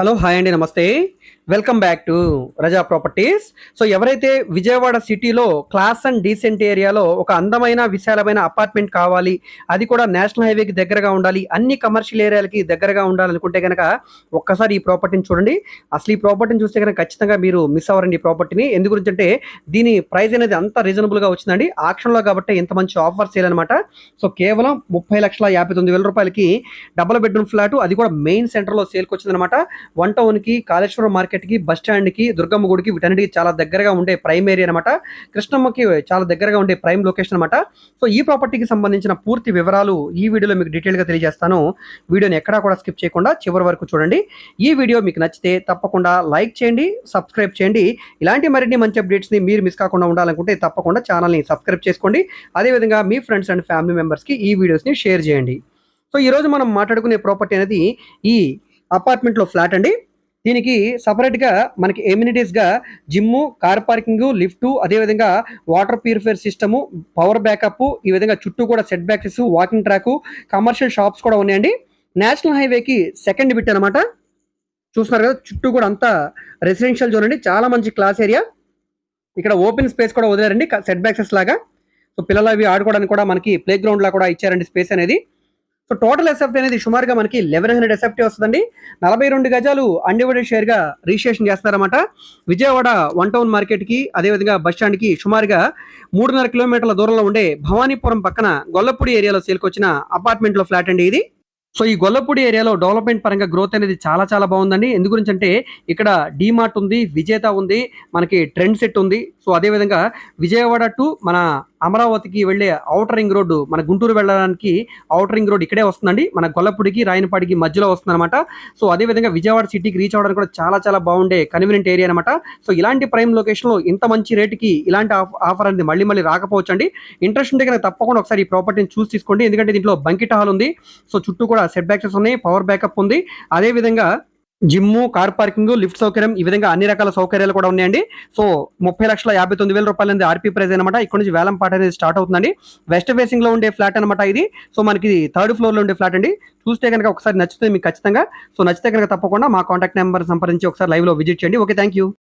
Hello hi అండి నమస్తే welcome back to Raza properties. So ఎవరైతే విజయవాడ సిటీలో క్లాస్ అండ్ డీసెంట్ ఏరియాలో ఒక అందమైన విశాలమైన అపార్ట్మెంట్ కావాలి, అది కూడా నేషనల్ హైవేకి దగ్గరగా ఉండాలి, అన్ని కమర్షియల్ ఏరియాలకి దగ్గరగా ఉండాలనుకుంటే కనుక ఒక్కసారి ఈ ప్రాపర్టీని చూడండి. అసలు ఈ ప్రాపర్టీని చూస్తే కనుక ఖచ్చితంగా మీరు మిస్ అవ్వరండి ఈ ప్రాపర్టీని. ఎందు గురించి అంటే దీని ప్రైస్ అనేది అంత రీజనబుల్గా వచ్చిందండి ఆక్షన్లో, కాబట్టి ఇంత మంచి ఆఫర్ సేల్ అనమాట. సో కేవలం 30,59,000 రూపాయలకి డబుల్ బెడ్రూమ్ ఫ్లాట్, అది కూడా మెయిన్ సెంటర్లో సేల్కి వచ్చిందనమాట. వన్ టౌన్కి, కాళేశ్వరం మార్కెట్కి, బస్ స్టాండ్కి, దుర్గమ్మ గుడికి వీటన్నిటికి చాలా దగ్గరగా ఉండే ప్రైమ్ ఏరియా అనమాట. కృష్ణమ్మకి చాలా దగ్గరగా ఉండే ప్రైమ్ లొకేషన్ అనమాట. సో ఈ ప్రాపర్టీకి సంబంధించిన పూర్తి వివరాలు ఈ వీడియోలో మీకు డీటెయిల్గా తెలియజేస్తాను. వీడియోని ఎక్కడా కూడా స్కిప్ చేయకుండా చివరి వరకు చూడండి. ఈ వీడియో మీకు నచ్చితే తప్పకుండా లైక్ చేయండి, సబ్స్క్రైబ్ చేయండి. ఇలాంటి మరిన్ని మంచి అప్డేట్స్ని మీరు మిస్ కాకుండా ఉండాలనుకుంటే తప్పకుండా ఛానల్ని సబ్స్క్రైబ్ చేసుకోండి. అదేవిధంగా మీ ఫ్రెండ్స్ అండ్ ఫ్యామిలీ మెంబర్స్కి ఈ వీడియోస్ని షేర్ చేయండి. సో ఈరోజు మనం మాట్లాడుకునే ప్రాపర్టీ అనేది ఈ అపార్ట్మెంట్లో ఫ్లాట్ అండి. దీనికి సపరేట్గా మనకి ఎమ్యూనిటీస్గా జిమ్ము, కార్ పార్కింగ్, లిఫ్ట్, అదేవిధంగా water purifier system, power backup, ఈ విధంగా చుట్టూ కూడా set backs, walking track, commercial shops కూడా ఉన్నాయండి. నేషనల్ హైవేకి సెకండ్ బిట్ అనమాట. చూస్తున్నారు కదా, చుట్టూ కూడా అంతా రెసిడెన్షియల్ జోన్ అండి. చాలా మంచి క్లాస్ ఏరియా. ఇక్కడ ఓపెన్ స్పేస్ కూడా వదిలేరండి సెట్ బ్యాక్సెస్ లాగా. సో పిల్లలు అవి ఆడుకోవడానికి కూడా మనకి ప్లే గ్రౌండ్ లా కూడా ఇచ్చారండి స్పేస్ అనేది. సో టోటల్ ఎస్ఎఫ్టీ అనేది సుమారుగా మనకి 1100 ఎస్ఎఫ్టీ వస్తుందండి. 42 గజాలు అన్డివైడెడ్ షేర్గా రిజిస్ట్రేషన్ చేస్తారన్నమాట. విజయవాడ వన్ టౌన్ మార్కెట్కి, అదేవిధంగా బస్ స్టాండ్కి సుమారుగా 3.5 కిలోమీటర్ల దూరంలో ఉండే భవానీపురం పక్కన గొల్లపూడి ఏరియాలో సేల్కి వచ్చిన అపార్ట్మెంట్లో ఫ్లాట్ అండి ఇది. సో ఈ గొల్లపూడి ఏరియాలో డెవలప్మెంట్ పరంగా గ్రోత్ అనేది చాలా చాలా బాగుందండి. ఎందు గురించి అంటే ఇక్కడ డీమార్ట్ ఉంది, విజేత ఉంది, మనకి ట్రెండ్ సెట్ ఉంది. సో అదేవిధంగా విజయవాడ టు మన అమరావతికి వెళ్ళే ఔటర్ రింగ్ రోడ్డు, మన గుంటూరు వెళ్ళడానికి ఔటర్ రింగ్ రోడ్ ఇక్కడే వస్తుందండి. మన గొల్లపూడికి, రాయనపాడికి మధ్యలో వస్తుంది అనమాట. సో అదేవిధంగా విజయవాడ సిటీకి రీచ్ అవ్వడానికి కూడా చాలా చాలా బాగుండే కన్వీనియంట్ ఏరియా అనమాట. సో ఇలాంటి ప్రైమ్ లొకేషన్లో ఇంత మంచి రేటుకి ఇలాంటి ఆఫర్ అనేది మళ్ళీ రాకపోవచ్చు అండి. ఇంట్రెస్ట్ ఉంటే కనుక తప్పకుండా ఒకసారి ఈ ప్రాపర్టీని చూసి తీసుకోండి. ఎందుకంటే దీంట్లో బంకిట్ హాల్ ఉంది. సో చుట్టూ కూడా సెట్ బ్యాక్సెస్ ఉన్నాయి, పవర్ బ్యాకప్ ఉంది, అదేవిధంగా జిమ్ము, కార్ పార్కింగ్, లిఫ్ట్ సౌకర్యం, ఈ విధంగా అన్ని రకాల సౌకర్యాలు కూడా ఉన్నాయండి. సో 30,59,000 రూపాయలు అనేది ఆర్పీ ప్రైస్ అనమాట. ఇక్కడ నుంచి వేలం పాట అనేది స్టార్ట్ అవుతుందండి. వెస్ట్ ఫేసింగ్ లో ఉండే ఫ్లాట్ అనమాట ఇది. సో మనకి థర్డ్ ఫ్లోర్ లో ఉండే ఫ్లాట్ అండి. చూస్తే కనుక ఒకసారి నచ్చితే మీకు ఖచ్చితంగా, సో నచ్చితే కనుక తప్పకుండా మా కాంటాక్ట్ నెంబర్ సంప్రదించి ఒకసారి లైవ్ లో విజిట్ చేయండి. Okay, thank you.